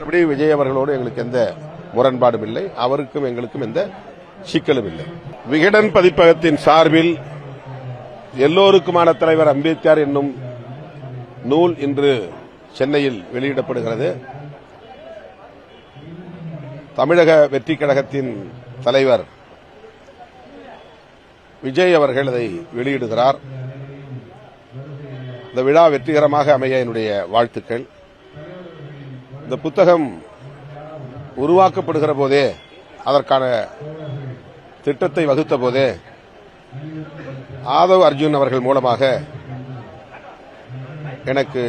அப்படி விஜய் அவர்களோடு எங்களுக்கு எந்த முரண்பாடும் இல்லை, அவருக்கும் எங்களுக்கும் எந்த சிக்கலும் இல்லை. விகடன் பதிப்பகத்தின் சார்பில் எல்லோருக்குமான தலைவர் அம்பேத்கர் என்னும் நூல் இன்று சென்னையில் வெளியிடப்படுகிறது. தமிழக வெற்றிக் கழகத்தின் தலைவர் விஜய் அவர்கள் அதை வெளியிடுகிறார். இந்த விழா வெற்றிகரமாக அமைய என்னுடைய வாழ்த்துக்கள். இந்த புத்தகம் உருவாக்கப்படுகிற போதே, அதற்கான திட்டத்தை வகுத்த போதே ஆதவ் அர்ஜுன் அவர்கள் மூலமாக எனக்கு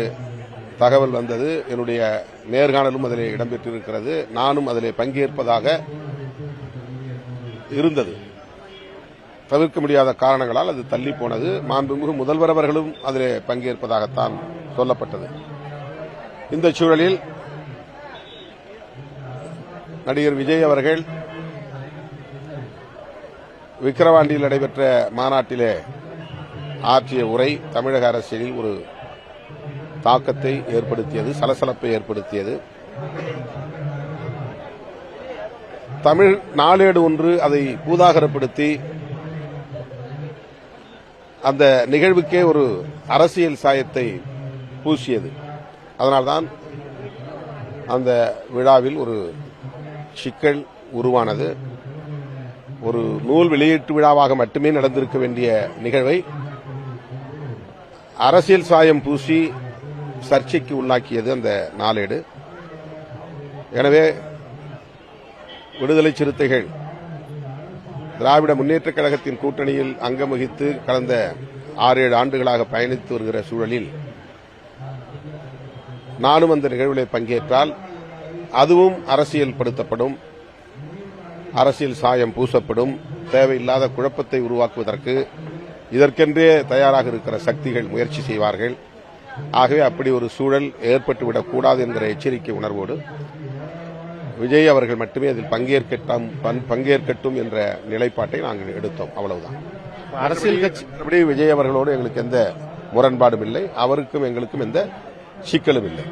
தகவல் வந்தது. என்னுடைய நேர்காணலும் அதிலே இடம்பெற்றிருக்கிறது. நானும் அதிலே பங்கேற்பதாக இருந்தது. தவிர்க்க முடியாத காரணங்களால் அது தள்ளி போனது. மாண்புமிகு முதல்வர் அவர்களும் அதிலே பங்கேற்பதாகத்தான் சொல்லப்பட்டது. இந்த சூழலில் நடிகர் விஜய் அவர்கள் விக்கிரவாண்டியில் நடைபெற்ற மாநாட்டிலே ஆற்றிய உரை தமிழக அரசியலில் ஒரு தாக்கத்தை ஏற்படுத்தியது, சலசலப்பை ஏற்படுத்தியது. தமிழ் நாளேடு ஒன்று அதை பூதாகரப்படுத்தி அந்த நிகழ்வுக்கே ஒரு அரசியல் சாயத்தை பூசியது. அதனால்தான் அந்த விழாவில் ஒரு சிக்கல் உருவானது. ஒரு நூல் வெளியீட்டு விழாவாக மட்டுமே நடந்திருக்க வேண்டிய நிகழ்வை அரசியல் சாயம் பூசி சர்ச்சைக்கு உள்ளாக்கியது அந்த நாளேடு. எனவே விடுதலை சிறுத்தைகள் திராவிட முன்னேற்றக் கழகத்தின் கூட்டணியில் அங்கம் வகித்து கடந்த 6-7 ஆண்டுகளாக பயணித்து வருகிற சூழலில் நானும் அந்த நிகழ்வில் பங்கேற்றால் அதுவும் அரசியல் படுத்தப்படும், அரசியல் சாயம் பூசப்படும், தேவையில்லாத குழப்பத்தை உருவாக்குவதற்கு இதற்கென்றே தயாராக இருக்கிற சக்திகள் முயற்சி செய்வார்கள். ஆகவே அப்படி ஒரு சூழல் ஏற்பட்டுவிடக்கூடாது என்கிற எச்சரிக்கை உணர்வோடு விஜய் அவர்கள் மட்டுமே அதில் பங்கேற்கட்டும் என்ற நிலைப்பாட்டை நாங்கள் எடுத்தோம். அவ்வளவுதான். அரசியல் கட்சி விஜய் அவர்களோடு எங்களுக்கு எந்த முரண்பாடும் இல்லை, அவருக்கும் எங்களுக்கும் எந்த சிக்கலும் இல்லை.